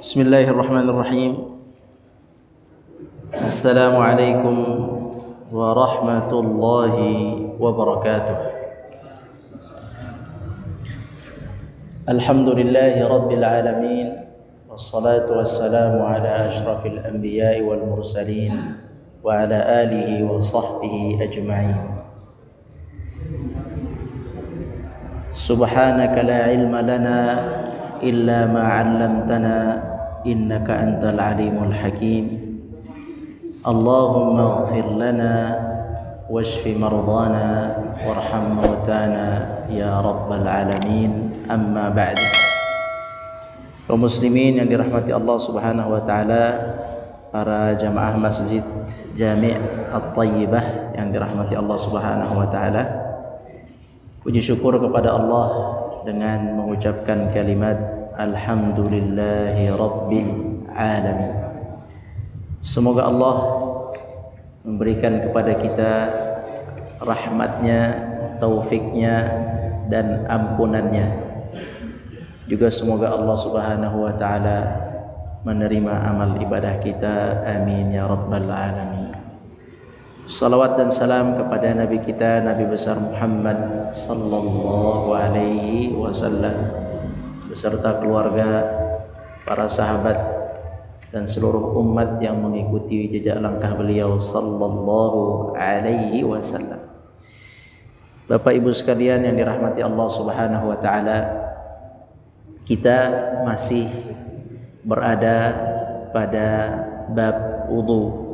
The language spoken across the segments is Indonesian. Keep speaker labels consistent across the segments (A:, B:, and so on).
A: Bismillahirrahmanirrahim. Assalamualaikum warahmatullahi wabarakatuh. Alhamdulillahi rabbil alamin. Wassalatu wassalamu ala ashrafil anbiya'i wal mursalin wa ala alihi wa sahbihi ajma'in. Subhanaka la ilma lana illa ma 'allamtana innaka antal alimul hakim. Allahumma ighfir lana washfi mardana warham mautana ya rabbal alamin. Amma ba'd. Kaum muslimin yang dirahmati Allah Subhanahu wa taala, para jamaah Masjid Jami' At-Thayyibah yang dirahmati Allah Subhanahu wa taala, puji syukur kepada Allah dengan mengucapkan kalimat Alhamdulillahi Rabbil Alamin. Semoga Allah memberikan kepada kita rahmatnya, taufiknya, dan ampunannya. Juga semoga Allah Subhanahu wa ta'ala menerima amal ibadah kita. Amin ya Rabbal Alamin. Salawat dan salam kepada Nabi kita, Nabi besar Muhammad sallallahu alaihi wasallam, beserta keluarga, para sahabat, dan seluruh umat yang mengikuti jejak langkah beliau sallallahu alaihi wasallam. Bapak Ibu sekalian yang dirahmati Allah Subhanahu wa taala, kita masih berada pada bab wudu.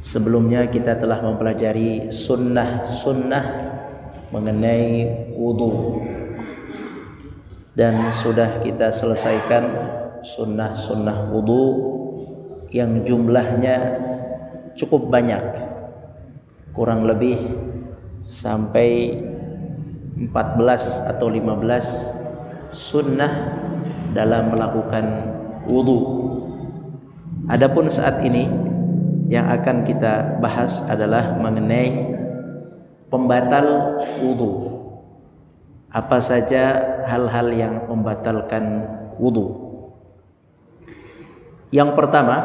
A: Sebelumnya kita telah mempelajari sunnah-sunnah mengenai wudu, dan sudah kita selesaikan sunnah-sunnah wudu yang jumlahnya cukup banyak, kurang lebih sampai 14 atau 15 sunnah dalam melakukan wudu. Adapun saat ini yang akan kita bahas adalah mengenai pembatal wudu. Apa saja hal-hal yang membatalkan wudu? Yang pertama,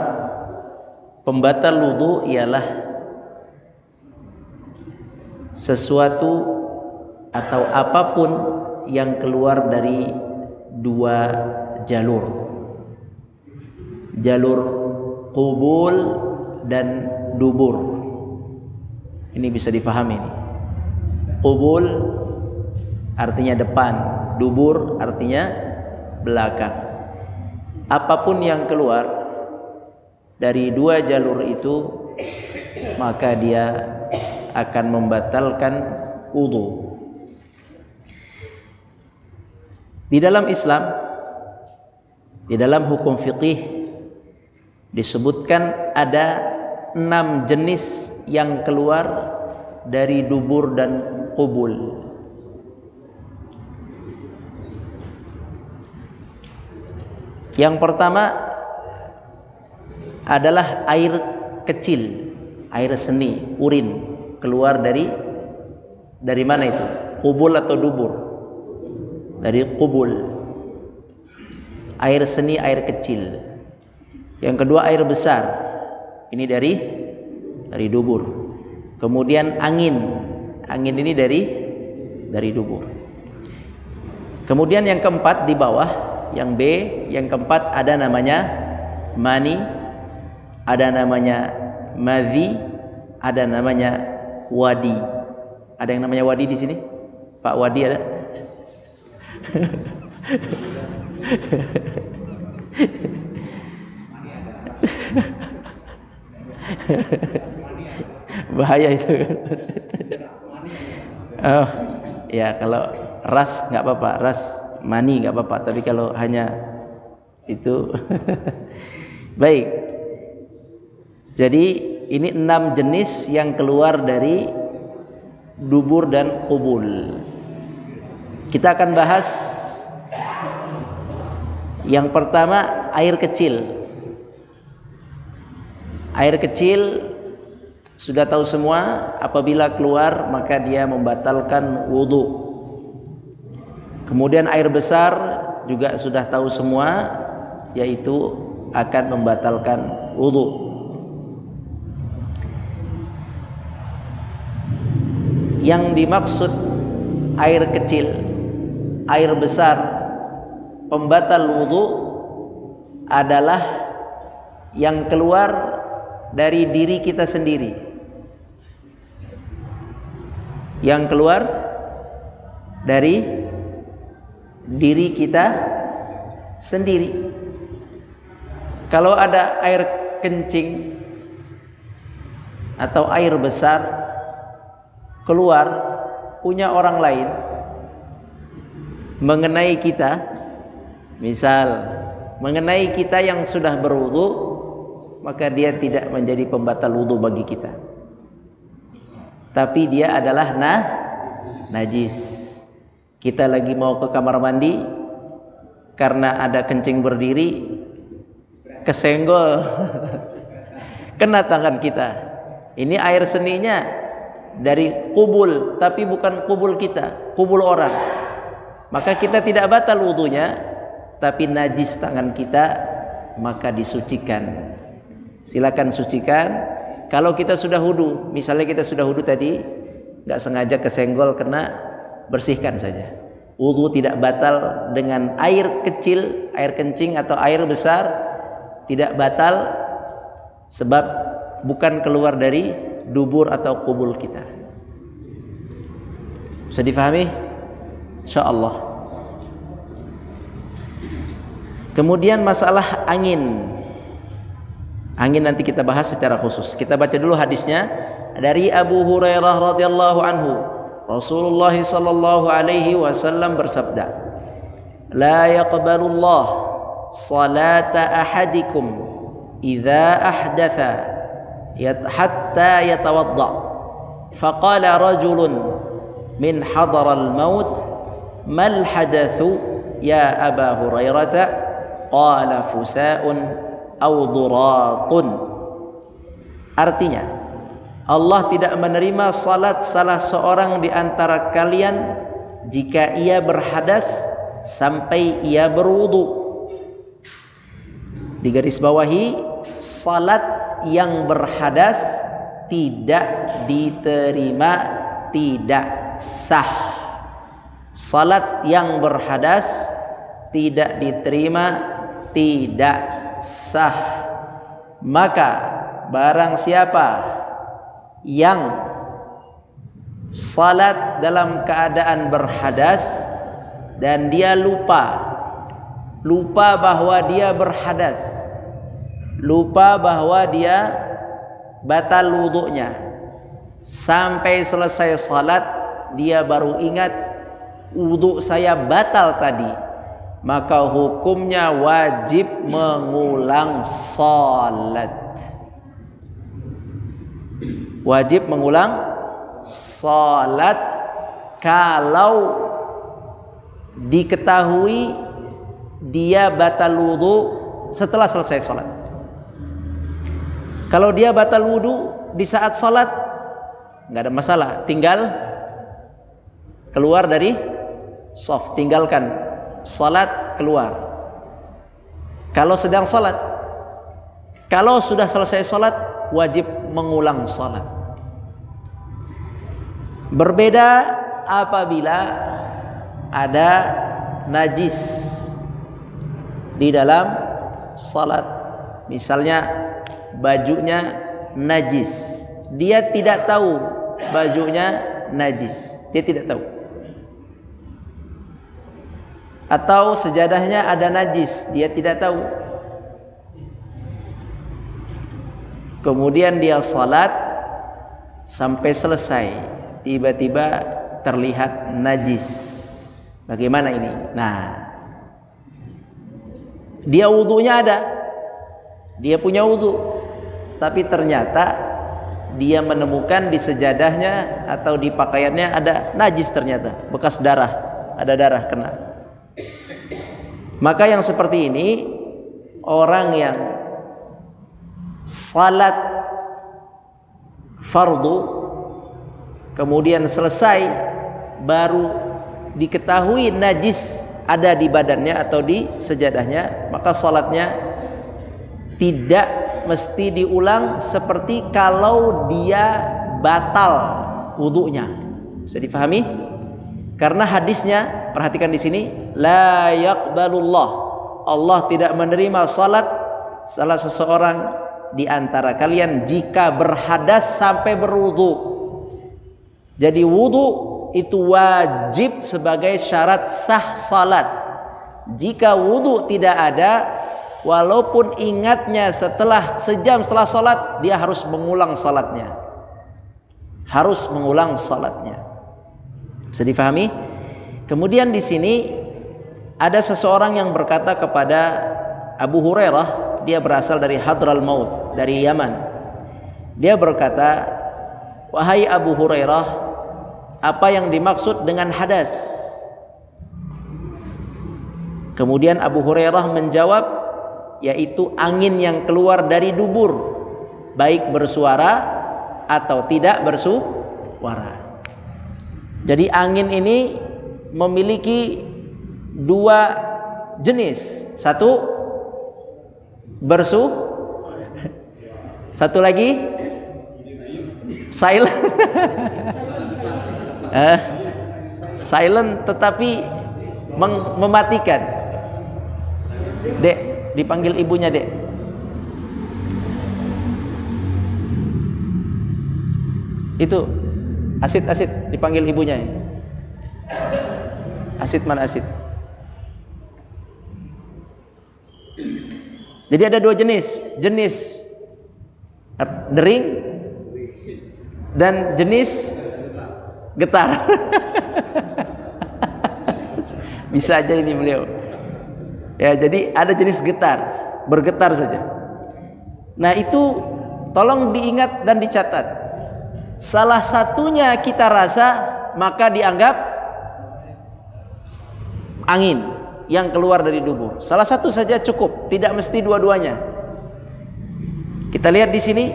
A: pembatal wudu ialah sesuatu atau apapun yang keluar dari dua jalur, jalur qubul dan dubur. Ini bisa difahami nih. Qubul artinya depan, dubur artinya belakang. Apapun yang keluar dari dua jalur itu, maka dia akan membatalkan wudu. Di dalam Islam, di dalam hukum fiqih disebutkan ada 6 jenis yang keluar dari dubur dan qubul. Yang pertama adalah air kecil, air seni, urin, keluar dari mana itu? Qubul atau dubur? Dari qubul. Air seni, air kecil. Yang kedua air besar. Ini dari dubur. Kemudian angin. Angin ini dari dubur. Kemudian yang keempat di bawah, yang B, yang keempat ada namanya mani, ada namanya madhi, ada namanya wadi. Ada yang namanya wadi di sini? Pak Wadi ada? Bahaya itu. Oh, ya kalau ras nggak apa-apa, ras mani nggak apa-apa, tapi kalau hanya itu baik. Jadi ini 6 jenis yang keluar dari dubur dan qubul. Kita akan bahas yang pertama, air kecil. Air kecil sudah tahu semua, apabila keluar maka dia membatalkan wudu. Kemudian air besar juga sudah tahu semua, yaitu akan membatalkan wudu. Yang dimaksud air kecil, air besar, pembatal wudu adalah yang keluar dari diri kita sendiri. Yang keluar dari diri kita sendiri. Kalau ada air kencing atau air besar keluar punya orang lain mengenai kita, misal mengenai kita yang sudah berwudu, maka dia tidak menjadi pembatal wudu bagi kita, tapi dia adalah najis. Kita lagi mau ke kamar mandi, karena ada kencing berdiri, kesenggol kena tangan kita. Ini air seninya dari kubul, tapi bukan kubul kita, kubul orang. Maka kita tidak batal wudunya, tapi najis tangan kita, maka disucikan. Silakan sucikan. Kalau kita sudah wudu, misalnya kita sudah wudu tadi, nggak sengaja kesenggol kena, bersihkan saja. Wudu tidak batal dengan air kecil, air kencing atau air besar, tidak batal sebab bukan keluar dari dubur atau kubul kita. Bisa difahami? Insyaallah. Kemudian masalah angin. Angin nanti kita bahas secara khusus. Kita baca dulu hadisnya dari Abu Hurairah radhiyallahu anhu. Rasulullah sallallahu alaihi wasallam bersabda, "La yaqbalullah salata ahadikum idza ahdatha hatta yatawadda." Faqala rajulun min hadaral maut, "Mal hadathu ya Aba Hurairah?" Qala fusa'un aw duratun. Artinya, Allah tidak menerima salat salah seorang di antara kalian jika ia berhadas sampai ia berwudu. Digarisbawahi, salat yang berhadas tidak diterima, tidak sah. Salat yang berhadas tidak diterima, tidak sah. Maka barang siapa yang salat dalam keadaan berhadas dan dia lupa bahwa dia berhadas, lupa bahwa dia batal wudunya, sampai selesai salat dia baru ingat wudu saya batal tadi, maka hukumnya wajib mengulang salat. Wajib mengulang salat kalau diketahui dia batal wudu setelah selesai salat. Kalau dia batal wudu di saat salat, nggak ada masalah, tinggal keluar dari shaf, tinggalkan salat, keluar. Kalau sedang salat, kalau sudah selesai salat, wajib mengulang salat. Berbeda apabila ada najis di dalam salat. Misalnya bajunya najis, dia tidak tahu bajunya najis, dia tidak tahu. Atau sejadahnya ada najis, dia tidak tahu. Kemudian dia salat sampai selesai, tiba-tiba terlihat najis. Bagaimana ini? Nah, dia wudunya ada, dia punya wudu, tapi ternyata dia menemukan di sejadahnya atau di pakaiannya ada najis, ternyata bekas darah, ada darah kena. Maka yang seperti ini, orang yang salat fardu kemudian selesai baru diketahui najis ada di badannya atau di sejadahnya, maka salatnya tidak mesti diulang seperti kalau dia batal wudunya. Bisa difahami? Karena hadisnya, perhatikan di sini, la yaqbalullah, Allah tidak menerima salat salah seseorang di antara kalian jika berhadas sampai berwudu. Jadi wudu itu wajib sebagai syarat sah salat. Jika wudu tidak ada, walaupun ingatnya setelah sejam setelah salat, dia harus mengulang salatnya. Harus mengulang salatnya. Bisa difahami? Kemudian di sini ada seseorang yang berkata kepada Abu Hurairah, dia berasal dari Hadral Maut, dari Yaman. Dia berkata, "Wahai Abu Hurairah, apa yang dimaksud dengan hadas?" Kemudian Abu Hurairah menjawab, yaitu angin yang keluar dari dubur, baik bersuara atau tidak bersuara. Jadi angin ini memiliki dua jenis. Satu satu lagi silent. Silent tetapi mematikan. Dek, dipanggil ibunya, Dek. Itu Asid dipanggil ibunya. Asid mana Asid? Jadi ada dua jenis dering dan jenis getar. Bisa aja ini beliau. Ya, jadi ada jenis getar, bergetar saja. Nah, itu tolong diingat dan dicatat. Salah satunya kita rasa, maka dianggap angin yang keluar dari dubur. Salah satu saja cukup, tidak mesti dua-duanya. Kita lihat di sini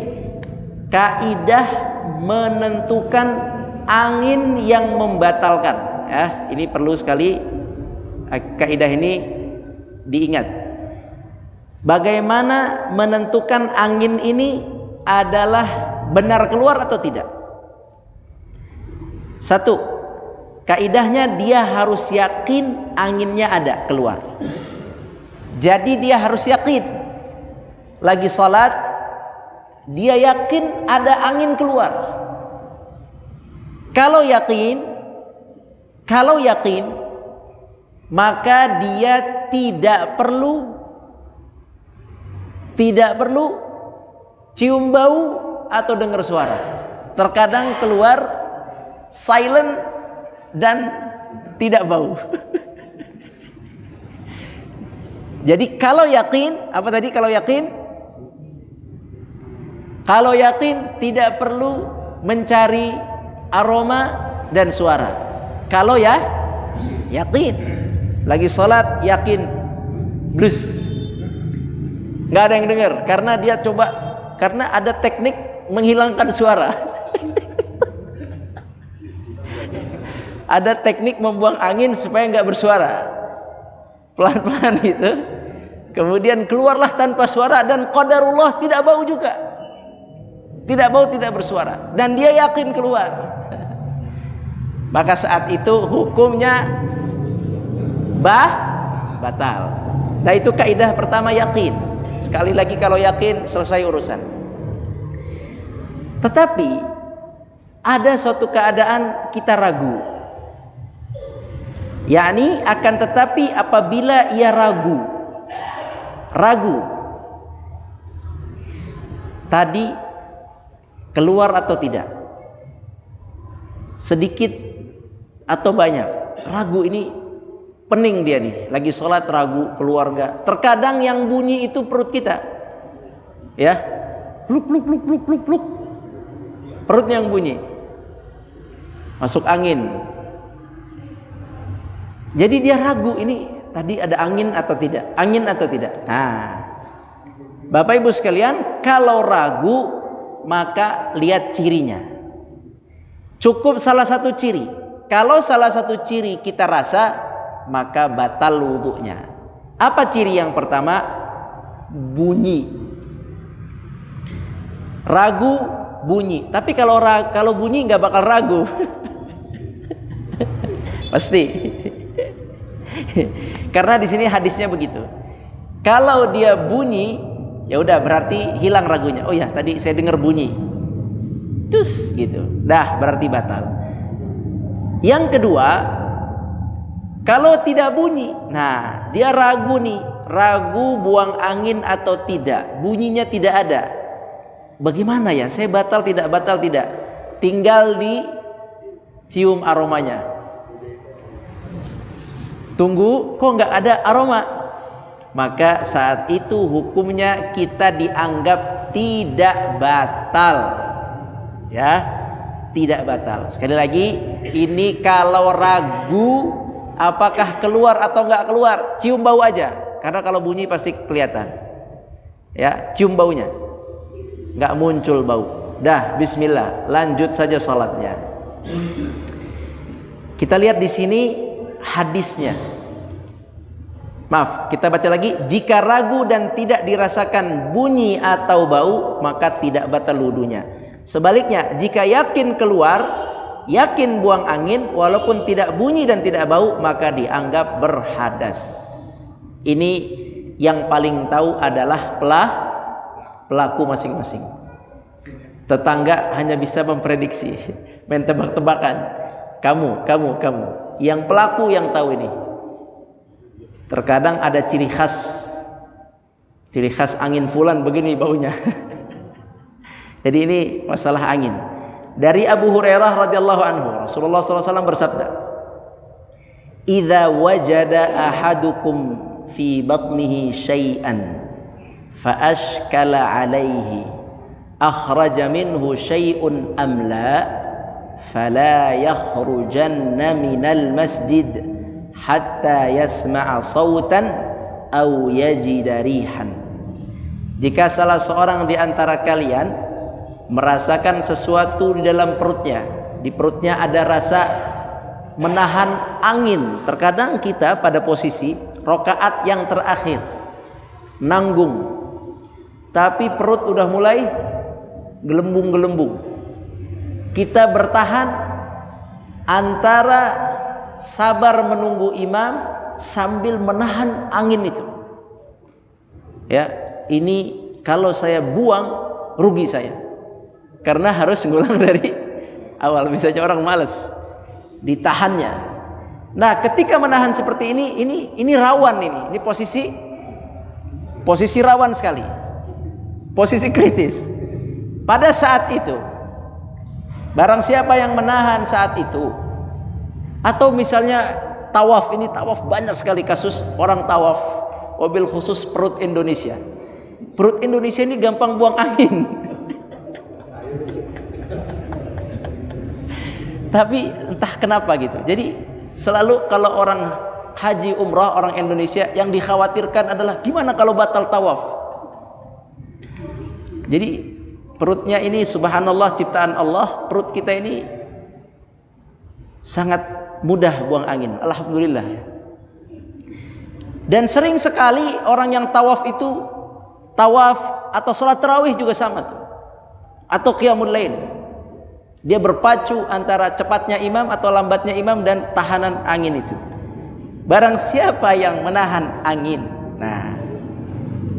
A: kaidah menentukan angin yang membatalkan. Ya, ini perlu sekali kaidah ini diingat. Bagaimana menentukan angin ini adalah benar keluar atau tidak? Satu, kaidahnya dia harus yakin anginnya ada keluar. Jadi dia harus yakin lagi salat, dia yakin ada angin keluar. Kalau yakin, maka dia tidak perlu cium bau atau dengar suara. Terkadang keluar silent dan tidak bau. Jadi kalau yakin, apa tadi kalau yakin? Kalau yakin tidak perlu mencari aroma dan suara. Kalau yakin, lagi sholat yakin, blus, nggak ada yang dengar karena dia coba, karena ada teknik menghilangkan suara. Ada teknik membuang angin supaya nggak bersuara, pelan-pelan gitu. Kemudian keluarlah tanpa suara dan qadarullah tidak bau juga, tidak bau, tidak bersuara, dan dia yakin keluar. Maka saat itu hukumnya batal. Nah, itu kaidah pertama, yakin. Sekali lagi, kalau yakin selesai urusan. Tetapi ada suatu keadaan kita ragu, yakni akan tetapi apabila ia ragu tadi keluar atau tidak, sedikit atau banyak, ragu ini pening dia nih, lagi sholat ragu keluar enggak. Terkadang yang bunyi itu perut kita, ya, pluk pluk pluk pluk pluk pluk, perut yang bunyi, masuk angin. Jadi dia ragu, ini tadi ada angin atau tidak, angin atau tidak. Nah, Bapak Ibu sekalian, kalau ragu maka lihat cirinya. Cukup salah satu ciri. Kalau salah satu ciri kita rasa, maka batal wudunya. Apa ciri yang pertama? Bunyi. Ragu, bunyi. Tapi kalau bunyi nggak bakal ragu. Pasti. Karena di sini hadisnya begitu. Kalau dia bunyi, ya udah berarti hilang ragunya. Oh ya, tadi saya dengar bunyi. Cus gitu. Dah berarti batal. Yang kedua, kalau tidak bunyi, nah dia ragu nih, ragu buang angin atau tidak, bunyinya tidak ada. Bagaimana ya? Saya batal tidak, batal tidak. Tinggal dicium aromanya. Tunggu, kok nggak ada aroma? Maka saat itu hukumnya kita dianggap tidak batal. Ya, tidak batal. Sekali lagi, ini kalau ragu apakah keluar atau nggak keluar, cium bau aja. Karena kalau bunyi pasti kelihatan. Ya, cium baunya. Nggak muncul bau. Dah, bismillah, lanjut saja salatnya. Kita lihat di sini hadisnya. Maaf, kita baca lagi. Jika ragu dan tidak dirasakan bunyi atau bau, maka tidak batal wudunya. Sebaliknya, jika yakin keluar, yakin buang angin, walaupun tidak bunyi dan tidak bau, maka dianggap berhadas. Ini yang paling tahu adalah pelaku masing-masing. Tetangga hanya bisa memprediksi, main tebak-tebakan. Kamu. Yang pelaku yang tahu ini. Terkadang ada ciri khas angin fulan begini baunya. Jadi ini masalah angin. Dari Abu Hurairah radhiyallahu anhu, Rasulullah SAW bersabda, "Idza wajada ahadukum fi batnihi syai'an fa ashkala 'alaihi akhraja minhu syai'un am la fala yakhrujanna minal masjid hatta yasma'a sautan aw yajida rihan." Jika salah seorang di antara kalian merasakan sesuatu di dalam perutnya, di perutnya ada rasa menahan angin. Terkadang kita pada posisi rokaat yang terakhir nanggung, tapi perut udah mulai gelembung-gelembung. Kita bertahan antara sabar menunggu imam sambil menahan angin itu. Ya, ini kalau saya buang rugi saya. Karena harus ngulang dari awal. Misalnya orang malas, ditahannya. Nah, ketika menahan seperti ini rawan ini posisi rawan sekali, posisi kritis. Pada saat itu, barang siapa yang menahan saat itu, atau misalnya tawaf, ini tawaf banyak sekali kasus orang tawaf, mobil khusus perut Indonesia. Perut Indonesia ini gampang buang angin. Tapi entah kenapa gitu. Jadi selalu kalau orang haji umrah, orang Indonesia yang dikhawatirkan adalah gimana kalau batal tawaf. Jadi perutnya ini subhanallah ciptaan Allah, perut kita ini sangat mudah buang angin. Alhamdulillah. Dan sering sekali orang yang tawaf itu, tawaf atau sholat tarawih juga sama tuh, atau qiyamul lail. Dia berpacu antara cepatnya imam atau lambatnya imam dan tahanan angin itu. Barang siapa yang menahan angin, nah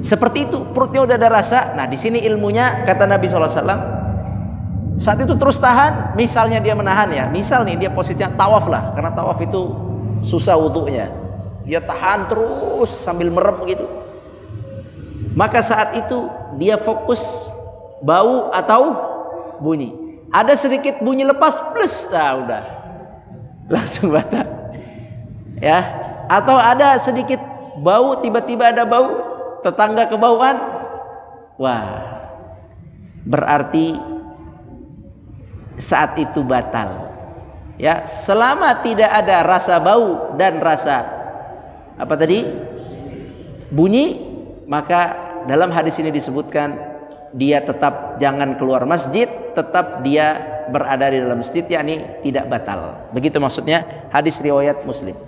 A: seperti itu, perutnya udah ada rasa. Nah di sini ilmunya, kata Nabi SAW, saat itu terus tahan. Misalnya dia menahan ya, misal nih dia posisinya tawaf lah, karena tawaf itu susah wudunya. Dia tahan terus sambil merem gitu. Maka saat itu dia fokus bau atau bunyi. Ada sedikit bunyi lepas plus, nah udah langsung batal. Ya, atau ada sedikit bau, tiba-tiba ada bau, tetangga kebauan, wah, berarti saat itu batal. Ya, selama tidak ada rasa bau dan rasa apa tadi? Bunyi, maka dalam hadis ini disebutkan dia tetap jangan keluar masjid, tetap dia berada di dalam masjid, yakni tidak batal. Begitu maksudnya hadis riwayat Muslim.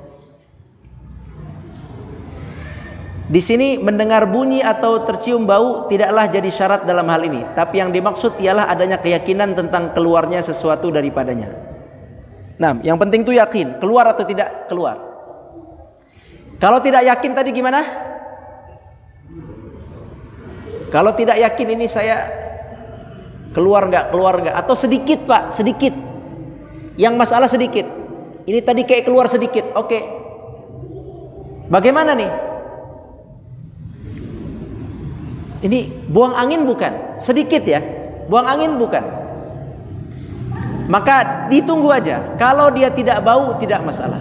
A: Di sini mendengar bunyi atau tercium bau tidaklah jadi syarat dalam hal ini, tapi yang dimaksud ialah adanya keyakinan tentang keluarnya sesuatu daripadanya. Nah, yang penting itu yakin keluar atau tidak keluar. Kalau tidak yakin tadi gimana? Kalau tidak yakin ini saya keluar nggak, atau sedikit Pak, sedikit. Yang masalah sedikit. Ini tadi kayak keluar sedikit, oke. Bagaimana nih? Ini buang angin bukan? Sedikit ya, buang angin bukan? Maka ditunggu aja. Kalau dia tidak bau tidak masalah.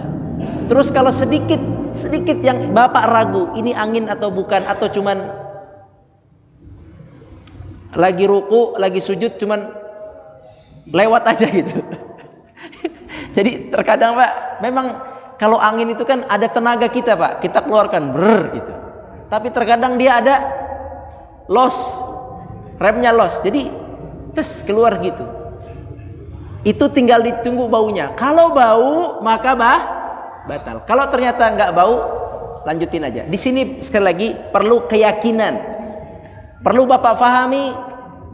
A: Terus kalau sedikit yang Bapak ragu, ini angin atau bukan, atau cuman lagi ruku, lagi sujud cuman lewat aja gitu. Jadi terkadang Pak, memang kalau angin itu kan ada tenaga kita Pak, kita keluarkan gitu. Tapi terkadang dia ada loss, remnya loss, jadi tes keluar gitu. Itu tinggal ditunggu baunya. Kalau bau maka batal. Kalau ternyata nggak bau, lanjutin aja. Di sini sekali lagi perlu keyakinan. Perlu Bapak pahami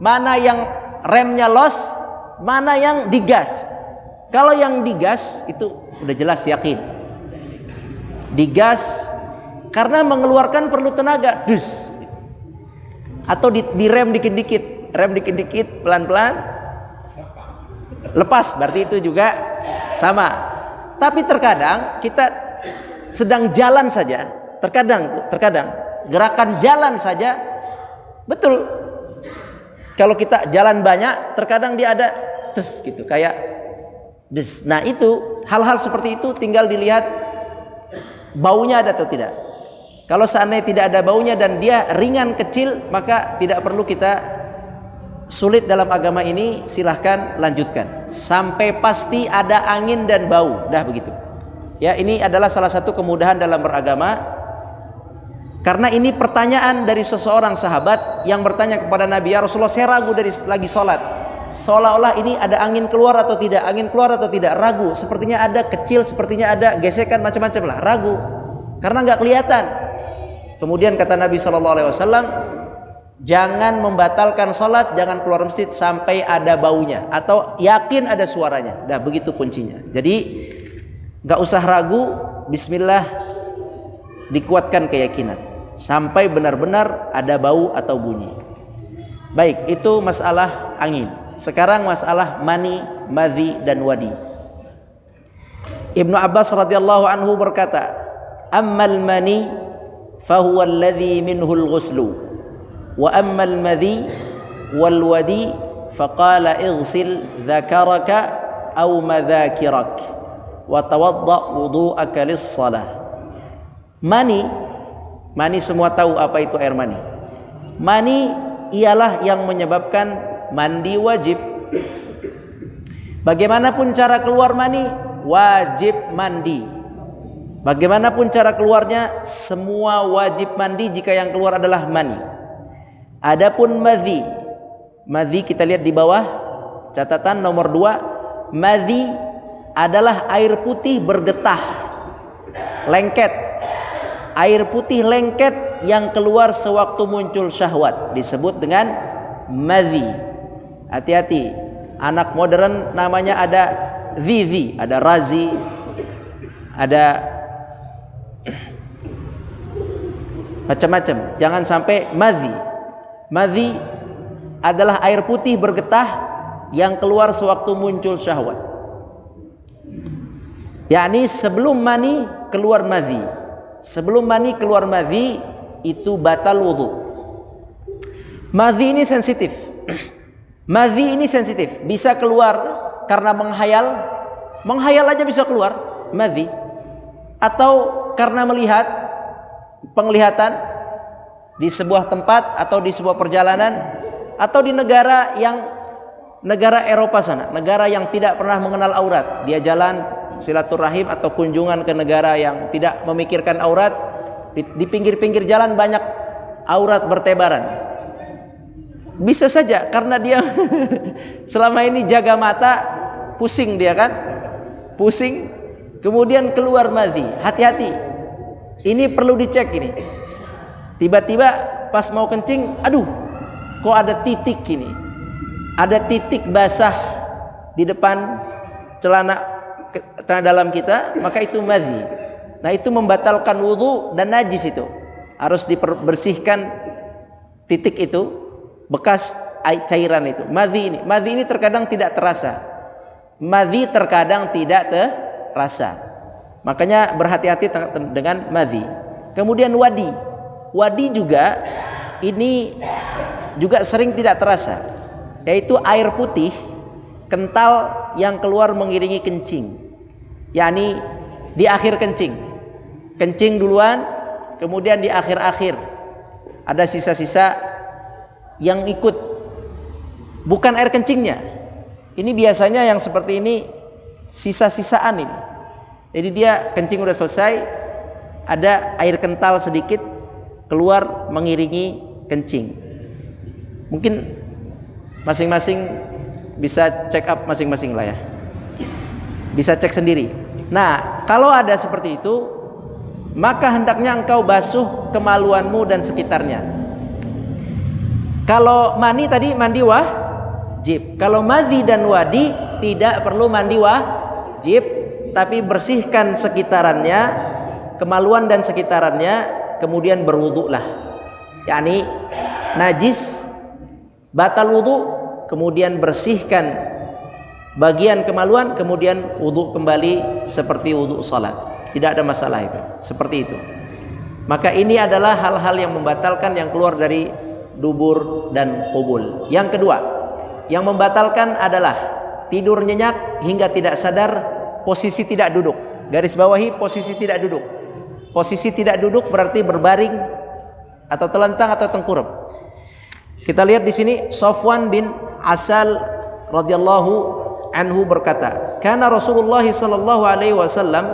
A: mana yang remnya loss, mana yang digas. Kalau yang digas itu udah jelas yakin. Digas karena mengeluarkan perlu tenaga, dus. Atau direm dikit-dikit, rem dikit-dikit, pelan-pelan, lepas, berarti itu juga sama. Tapi terkadang kita sedang jalan saja, terkadang gerakan jalan saja, betul. Kalau kita jalan banyak, terkadang dia ada tes gitu, kayak des. Nah itu hal-hal seperti itu tinggal dilihat baunya ada atau tidak. Kalau seandainya tidak ada baunya dan dia ringan kecil, maka tidak perlu kita sulit dalam agama ini, silahkan lanjutkan sampai pasti ada angin dan bau, dah begitu. Ya, ini adalah salah satu kemudahan dalam beragama. Karena ini pertanyaan dari seseorang sahabat yang bertanya kepada Nabi, ya Rasulullah, saya ragu dari lagi sholat, seolah-olah ini ada angin keluar atau tidak, ragu. Sepertinya ada kecil, sepertinya ada gesekan, macam-macam lah, ragu karena nggak kelihatan. Kemudian kata Nabi SAW, jangan membatalkan sholat, jangan keluar masjid sampai ada baunya atau yakin ada suaranya. Dah begitu kuncinya. Jadi nggak usah ragu, Bismillah, dikuatkan keyakinan sampai benar-benar ada bau atau bunyi. Baik, itu masalah angin. Sekarang masalah mani, madhi dan wadi. Ibnu Abbas radhiyallahu anhu berkata, ammal mani fahuwa alladhi minhul ghuslu wa ammal madhi wal wadi faqala ighsil dhakaraka aw madhakirak wa tawadda wudu'aka lis-shalah. Mani semua tahu apa itu air mani. Mani ialah yang menyebabkan mandi wajib. Bagaimanapun cara keluar mani, wajib mandi. Bagaimanapun cara keluarnya, semua wajib mandi jika yang keluar adalah mani. Adapun madhi kita lihat di bawah catatan nomor 2. Madhi adalah air putih bergetah, lengket. Air putih lengket yang keluar sewaktu muncul syahwat disebut dengan madhi. Hati-hati, anak modern namanya ada zizi, ada razi, ada macam-macam. Jangan sampai madhi. Madhi adalah air putih bergetah yang keluar sewaktu muncul syahwat. yakni sebelum mani keluar madhi. Sebelum mani keluar madhi itu batal wudu. Madhi ini sensitif. Madhi ini sensitif, bisa keluar karena menghayal. Menghayal aja bisa keluar madhi. Atau karena melihat, penglihatan di sebuah tempat atau di sebuah perjalanan atau di negara Eropa sana, negara yang tidak pernah mengenal aurat. Dia jalan silaturahim atau kunjungan ke negara yang tidak memikirkan aurat. Di pinggir-pinggir jalan banyak aurat bertebaran. Bisa saja karena dia selama ini jaga mata, pusing dia kan, pusing, kemudian keluar madhi. Hati-hati, ini perlu dicek ini. Tiba-tiba pas mau kencing, aduh, kok ada titik ini, ada titik basah di depan celana dalam kita, maka itu madhi. Nah, itu membatalkan wudu dan najis, itu harus dibersihkan titik itu, bekas cairan itu. Madhi ini terkadang tidak terasa. Madhi terkadang tidak terasa. Makanya berhati-hati dengan madhi. Kemudian wadi juga ini juga sering tidak terasa, yaitu air putih kental yang keluar mengiringi kencing, yakni di akhir kencing duluan, kemudian di akhir-akhir ada sisa-sisa yang ikut, bukan air kencingnya. Ini biasanya yang seperti ini sisa-sisaan ini. Jadi dia kencing udah selesai, ada air kental sedikit keluar mengiringi kencing. Mungkin masing-masing bisa check up masing-masing lah ya, bisa cek sendiri. Nah, kalau ada seperti itu, maka hendaknya engkau basuh kemaluanmu dan sekitarnya. Kalau mani tadi mandi wajib. Kalau madhi dan wadi tidak perlu mandi wajib, tapi bersihkan sekitarannya, kemaluan dan sekitarannya, kemudian berwuduklah. yakni najis, batal wudu, kemudian bersihkan bagian kemaluan, kemudian wudu kembali seperti wudu salat. Tidak ada masalah itu, seperti itu. Maka ini adalah hal-hal yang membatalkan yang keluar dari dubur dan qubul. Yang kedua, yang membatalkan adalah tidur nyenyak hingga tidak sadar, posisi tidak duduk. Garis bawahi posisi tidak duduk. Posisi tidak duduk berarti berbaring atau telentang atau tengkurap. Kita lihat di sini Safwan bin Asal radhiyallahu anhu berkata, "Kana Rasulullah sallallahu alaihi wasallam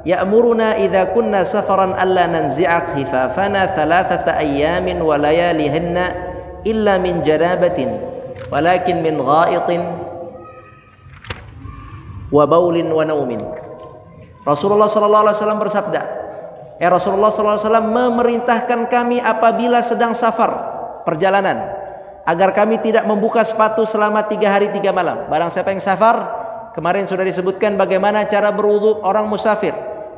A: ya'muruna idza kunna safaran alla nanzi'a khifafana thalathata ayyamin wa layalihinna illa min janabatin walakin min gha'itin wa baulin wa naumin." Rasulullah sallallahu alaihi wasallam bersabda, Rasulullah sallallahu alaihi wasallam memerintahkan kami apabila sedang safar, perjalanan, agar kami tidak membuka sepatu selama 3 hari 3 malam. Barang siapa yang safar, kemarin sudah disebutkan bagaimana cara berwudu orang musafir.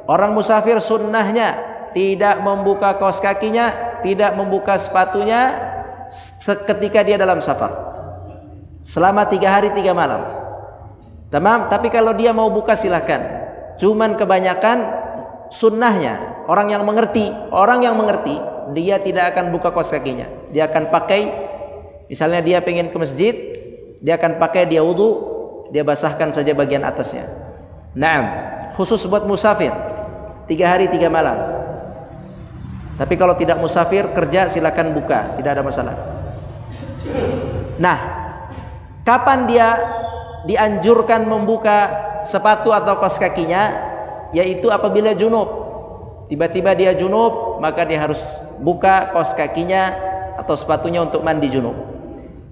A: Orang musafir sunnahnya tidak membuka kaos kakinya, tidak membuka sepatunya ketika dia dalam safar selama 3 hari 3 malam. Tamam, tapi kalau dia mau buka silahkan. Cuman kebanyakan sunnahnya orang yang mengerti dia tidak akan buka kaos kakinya. Dia akan pakai, misalnya dia pengen ke masjid, dia akan pakai, dia wudu, dia basahkan saja bagian atasnya. Naam, khusus buat musafir 3 hari 3 malam. Tapi kalau tidak musafir, kerja, silakan buka, tidak ada masalah. Nah, kapan dia dianjurkan membuka sepatu atau kaos kakinya? Yaitu apabila junub. Tiba-tiba dia junub, maka dia harus buka kaos kakinya atau sepatunya untuk mandi junub.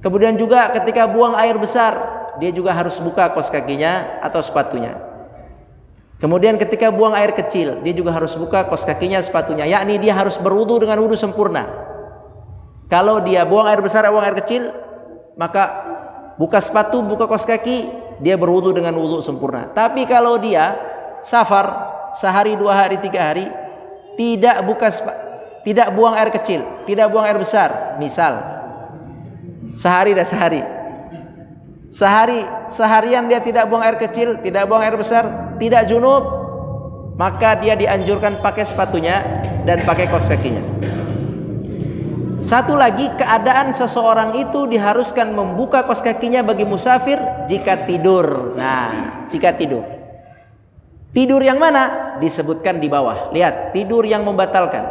A: Kemudian juga ketika buang air besar, dia juga harus buka kaos kakinya atau sepatunya. Kemudian ketika buang air kecil, dia juga harus buka kaos kakinya, sepatunya. Yakni dia harus berwudu dengan wudu sempurna. Kalau dia buang air besar, buang air kecil, maka buka sepatu, buka kaos kaki, dia berwudu dengan wudu sempurna. Tapi kalau dia safar sehari, 2 hari, 3 hari, tidak buang air kecil, tidak buang air besar, misal sehari dan seharian dia tidak buang air kecil, tidak buang air besar, tidak junub, maka dia dianjurkan pakai sepatunya dan pakai kaos kakinya. Satu lagi, keadaan seseorang itu diharuskan membuka kaos kakinya bagi musafir jika tidur. Nah, jika tidur yang mana? Disebutkan di bawah. Lihat, tidur yang membatalkan.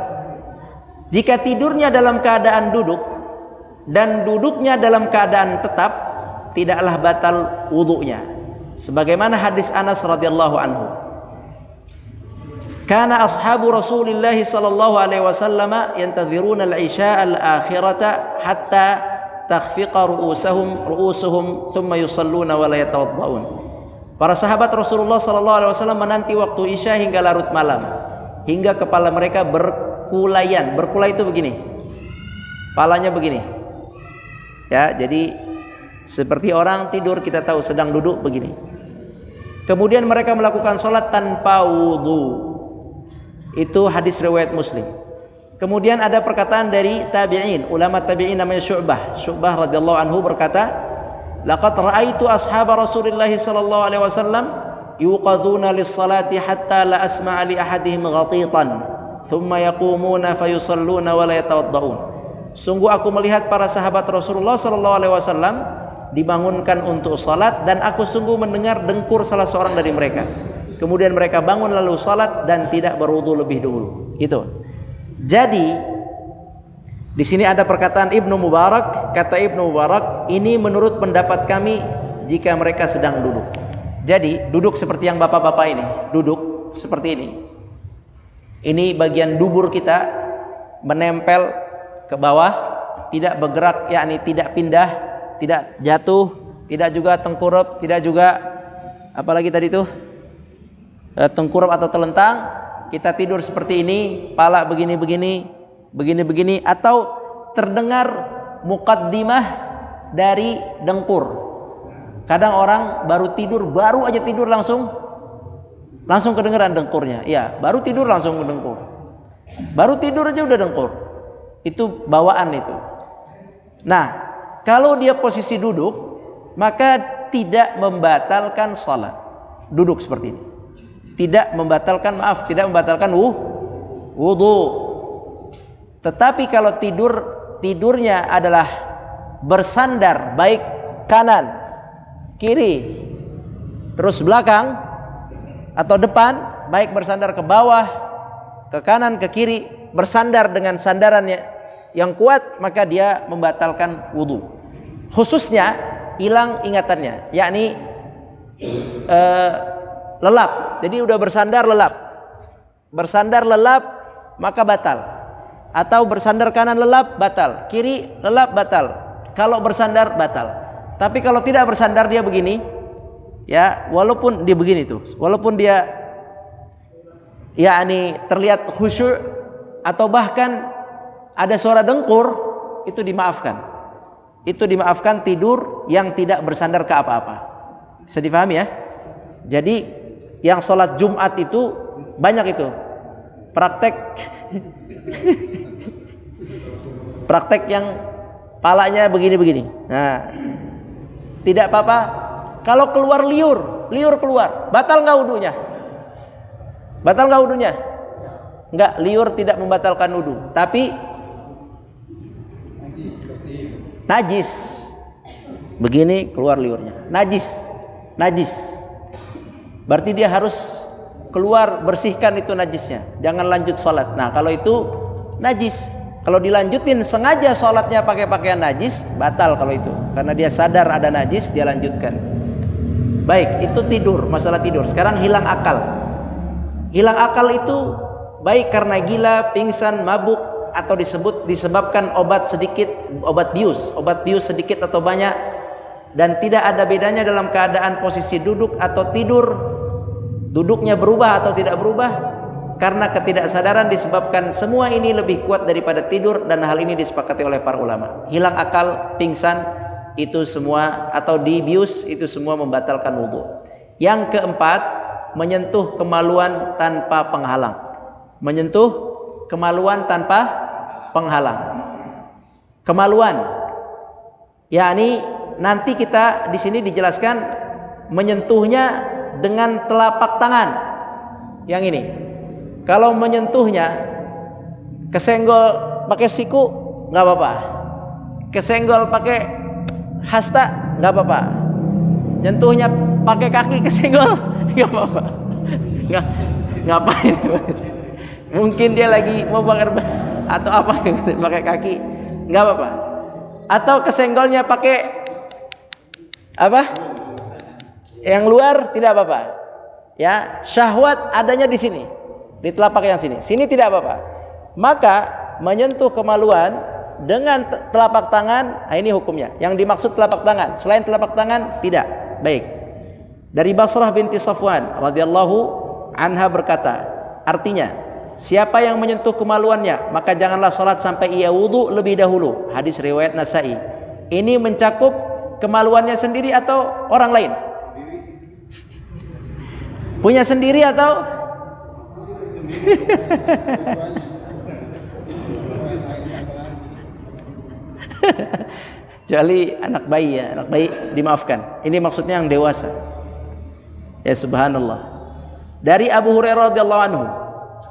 A: Jika tidurnya dalam keadaan duduk dan duduknya dalam keadaan tetap, tidaklah batal wudunya. Sebagaimana hadis Anas radhiyallahu anhu. Kana ashabu Rasulillah sallallahu alaihi wasallam yantaziruna al-isya al-akhirata hatta takhfiqa ru'usuhum thumma yusalluna wa la yatawadda'un. Para sahabat Rasulullah sallallahu alaihi wasallam menanti waktu isya hingga larut malam, hingga kepala mereka berkulaian. Berkulai itu begini, palanya begini ya, jadi seperti orang tidur, kita tahu sedang duduk begini. Kemudian mereka melakukan sholat tanpa wudu. Itu hadis riwayat Muslim. Kemudian ada perkataan dari tabi'in, ulama tabi'in namanya Syu'bah radhiyallahu anhu berkata, laqad ra'aitu ashab Rasulillah sallallahu alaihi wasallam yuqadhuna lis-salati hatta la asma'a li ahadihim ghatitan thumma yaqumuna fayusalluna wa la yatawadda'un. Sungguh aku melihat para sahabat Rasulullah sallallahu alaihi wasallam dibangunkan untuk salat, dan aku sungguh mendengar dengkur salah seorang dari mereka. Kemudian mereka bangun lalu salat dan tidak berwudu lebih dulu. Itu. Jadi di sini ada perkataan Ibnu Mubarak, kata Ibnu Mubarak, ini menurut pendapat kami jika mereka sedang duduk. Jadi duduk seperti yang bapak-bapak ini, duduk seperti ini. Ini bagian dubur kita menempel ke bawah, tidak bergerak, yakni tidak pindah, tidak jatuh, tidak juga tengkurap, tidak juga apalagi tadi tuh tengkurap atau telentang. Kita tidur seperti ini, pala begini, atau terdengar muqaddimah dari dengkur. Kadang orang baru aja tidur langsung kedengeran dengkurnya. Iya, baru tidur langsung dengkur. Baru tidur aja udah dengkur. Itu bawaan itu. Nah, kalau dia posisi duduk, maka tidak membatalkan salat. Duduk seperti ini. Tidak membatalkan wudu. Tetapi kalau tidurnya adalah bersandar, baik kanan, kiri, terus belakang atau depan, baik bersandar ke bawah, ke kanan, ke kiri, bersandar dengan sandarannya yang kuat, maka dia membatalkan wudu. Khususnya hilang ingatannya, yakni lelap. Jadi udah bersandar lelap maka batal. Atau bersandar kanan lelap batal, kiri lelap batal. Kalau bersandar batal. Tapi kalau tidak bersandar dia begini, ya walaupun dia begini tuh, walaupun dia yakni terlihat khusyuk atau bahkan ada suara dengkur, itu dimaafkan. Itu dimaafkan tidur yang tidak bersandar ke apa-apa. Bisa difahami ya? Jadi yang sholat Jumat itu banyak itu praktek yang palanya begini-begini. Nah, tidak apa-apa. Kalau keluar liur keluar, batal nggak wudunya? Batal nggak wudunya? Nggak, liur tidak membatalkan wudu, tapi najis. Begini keluar liurnya, najis. Berarti dia harus keluar, bersihkan itu najisnya. Jangan lanjut sholat. Nah, kalau itu najis, kalau dilanjutin sengaja sholatnya pakai pakaian najis, batal kalau itu. Karena dia sadar ada najis, dia lanjutkan. Baik, itu tidur, masalah tidur. Sekarang hilang akal. Hilang akal itu baik karena gila, pingsan, mabuk, atau disebabkan obat bius sedikit atau banyak, dan tidak ada bedanya dalam keadaan posisi duduk atau tidur. Duduknya berubah atau tidak berubah karena ketidaksadaran disebabkan semua ini lebih kuat daripada tidur, dan hal ini disepakati oleh para ulama. Hilang akal, pingsan itu semua, atau dibius itu semua membatalkan wudu. Yang keempat, menyentuh kemaluan tanpa penghalang. Menyentuh kemaluan tanpa penghalang. Kemaluan, yakni nanti kita di sini dijelaskan menyentuhnya dengan telapak tangan. Yang ini, kalau menyentuhnya kesenggol pakai siku nggak apa-apa, kesenggol pakai hasta nggak apa-apa, nyentuhnya pakai kaki kesenggol nggak apa-apa. Ngapain? Mungkin dia lagi mau bakar atau apa, pakai kaki nggak apa-apa. Atau kesenggolnya pakai apa? Yang luar tidak apa-apa. Ya, syahwat adanya di sini, di telapak yang sini. Sini tidak apa-apa. Maka menyentuh kemaluan dengan telapak tangan, nah ini hukumnya. Yang dimaksud telapak tangan, selain telapak tangan tidak. Baik. Dari Basrah binti Safwan radhiyallahu anha berkata, artinya siapa yang menyentuh kemaluannya, maka janganlah salat sampai ia wudu lebih dahulu. Hadis riwayat Nasa'i. Ini mencakup kemaluannya sendiri atau orang lain? Punya sendiri atau kecuali anak bayi ya, anak bayi dimaafkan. Ini maksudnya yang dewasa. Ya subhanallah. Dari Abu Hurairah radhiyallahu anhu,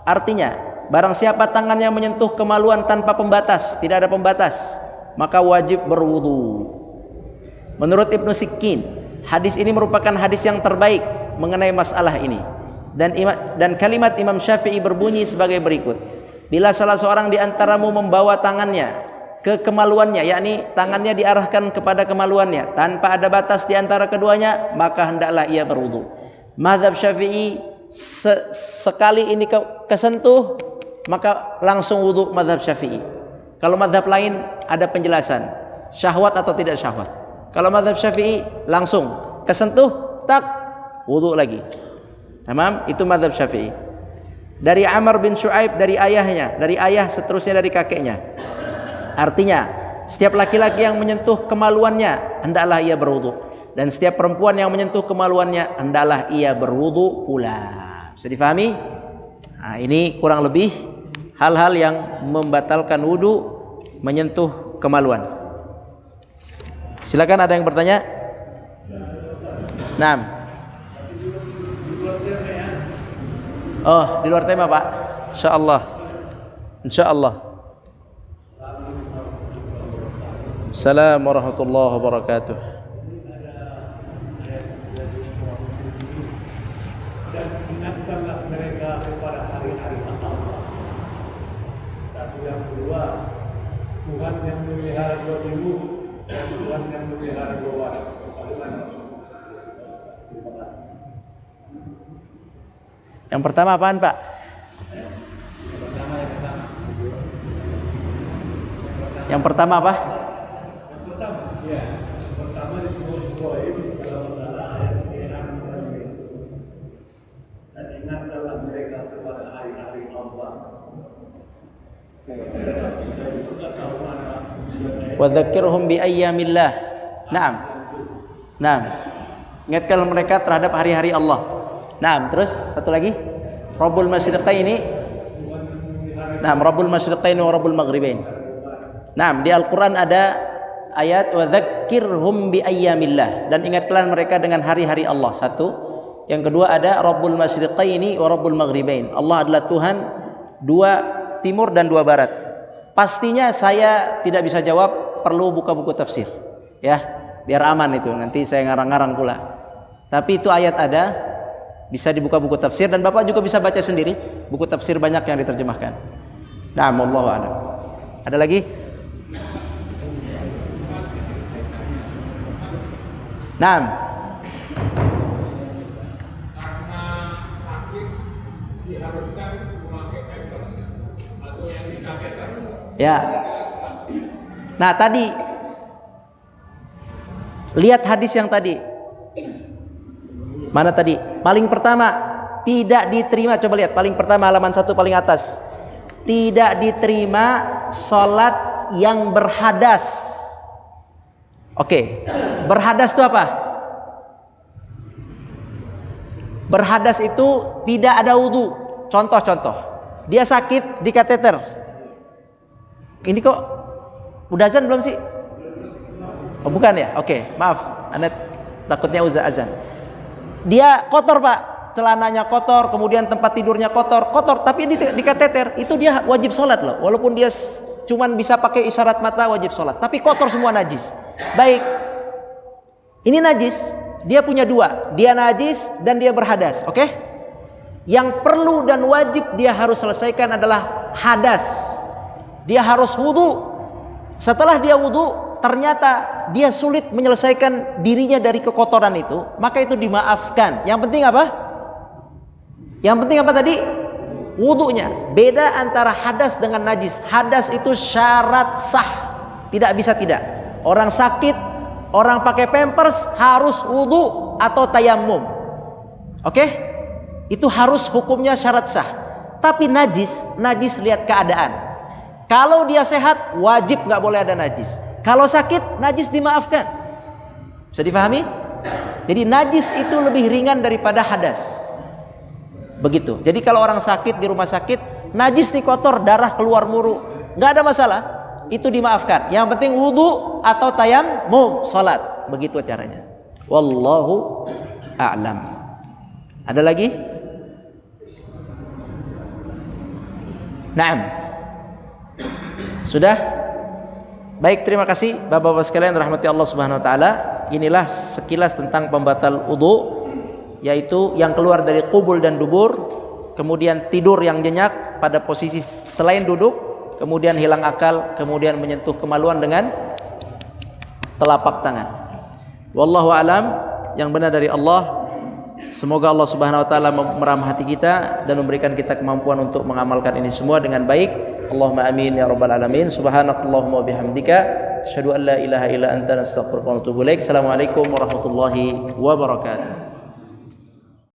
A: artinya barang siapa tangannya menyentuh kemaluan tanpa pembatas, tidak ada pembatas, maka wajib berwudu. Menurut Ibnu Sikkin, hadis ini merupakan hadis yang terbaik mengenai masalah ini. Dan kalimat Imam Syafi'i berbunyi sebagai berikut: bila salah seorang di antaramu membawa tangannya ke kemaluannya, yakni tangannya diarahkan kepada kemaluannya tanpa ada batas di antara keduanya, maka hendaklah ia berwudu. Mazhab Syafi'i sekali ini kesentuh maka langsung wudu mazhab Syafi'i. Kalau mazhab lain ada penjelasan, syahwat atau tidak syahwat. Kalau mazhab Syafi'i langsung kesentuh tak wudu lagi. Tamam, itu mazhab Syafi'i. Dari Amr bin Shu'aib dari ayahnya, dari ayah seterusnya dari kakeknya. Artinya, setiap laki-laki yang menyentuh kemaluannya hendaklah ia berwudu, dan setiap perempuan yang menyentuh kemaluannya hendaklah ia berwudu pula. Bisa difahami? Nah, ini kurang lebih hal-hal yang membatalkan wudu menyentuh kemaluan. Silakan, ada yang bertanya? Naam. Oh, di luar tema, Pak. Insyaallah. Insyaallah. Assalamualaikum warahmatullahi wabarakatuh.
B: Dan ingatkanlah mereka kepada hari-hari Allah. Satu, yang kedua, Tuhan yang memelihara dua biru dan Tuhan yang memelihara dua wadah.
A: Yang pertama apaan, Pak? Yang pertama apa? Wa dzakirhum bi ayyamillah. Naam. Naam. Ingatkan mereka terhadap hari-hari Allah. Naam, terus satu lagi. Rabbul Masyriqaini. Naam, Rabbul Masyriqaini wa Rabbul Maghribain. Naam, di Al-Qur'an ada ayat wa dzakirhum bi ayyamillah, dan ingatkanlah mereka dengan hari-hari Allah. Satu. Yang kedua ada Rabbul Masyriqaini wa Rabbul Maghribain. Allah adalah Tuhan dua timur dan dua barat. Pastinya saya tidak bisa jawab, perlu buka buku tafsir. Ya, biar aman itu. Nanti saya ngarang-ngarang pula. Tapi itu ayat ada, bisa dibuka buku tafsir, dan Bapak juga bisa baca sendiri. Buku tafsir banyak yang diterjemahkan. Nah, wallahu a'lam. Ada lagi? Naam. Ya. Nah, tadi lihat hadis yang tadi. Mana tadi? Paling pertama tidak diterima. Coba lihat paling pertama halaman 1 paling atas. Tidak diterima salat yang berhadas. Oke. Berhadas itu apa? Berhadas itu tidak ada wudu. Contoh-contoh. Dia sakit di kateter. Ini kok udah azan belum sih? Oh, bukan ya? Oke, maaf. Anda takutnya azan. Dia kotor, Pak. Celananya kotor, kemudian tempat tidurnya kotor, tapi di kateter itu dia wajib sholat loh. Walaupun dia cuman bisa pakai isyarat mata, wajib sholat, tapi kotor semua, najis. Baik. Ini najis, dia punya dua. Dia najis dan dia berhadas, oke? Yang perlu dan wajib dia harus selesaikan adalah hadas. Dia harus wudu. Setelah dia wudu, ternyata dia sulit menyelesaikan dirinya dari kekotoran itu, maka itu dimaafkan. Yang penting apa? Yang penting apa tadi? Wudunya. Beda antara hadas dengan najis. Hadas itu syarat sah, tidak bisa tidak. Orang sakit, orang pakai pampers harus wudu atau tayamum. Oke? Itu harus hukumnya syarat sah. Tapi najis lihat keadaan. Kalau dia sehat, wajib nggak boleh ada najis. Kalau sakit, najis dimaafkan. Bisa dipahami? Jadi najis itu lebih ringan daripada hadas. Begitu. Jadi kalau orang sakit di rumah sakit, najis nih kotor, darah keluar muru, nggak ada masalah. Itu dimaafkan. Yang penting wudu atau tayammum, salat. Begitu caranya. Wallahu a'lam. Ada lagi? Naam. Sudah? Baik, terima kasih Bapak-bapak sekalian rahmati Allah Subhanahu wa taala. Inilah sekilas tentang pembatal wudu, yaitu yang keluar dari qubul dan dubur, kemudian tidur yang nyenyak pada posisi selain duduk, kemudian hilang akal, kemudian menyentuh kemaluan dengan telapak tangan. Wallahu alam, yang benar dari Allah. Semoga Allah Subhanahu wa taala merahmati kita dan memberikan kita kemampuan untuk mengamalkan ini semua dengan baik. Allahumma amin ya rabbal alamin. Subhanakallahumma wa bihamdika asyhadu an la ilaha illa anta nastaghfiruka wa natubu ilaik. Assalamualaikum warahmatullahi wabarakatuh.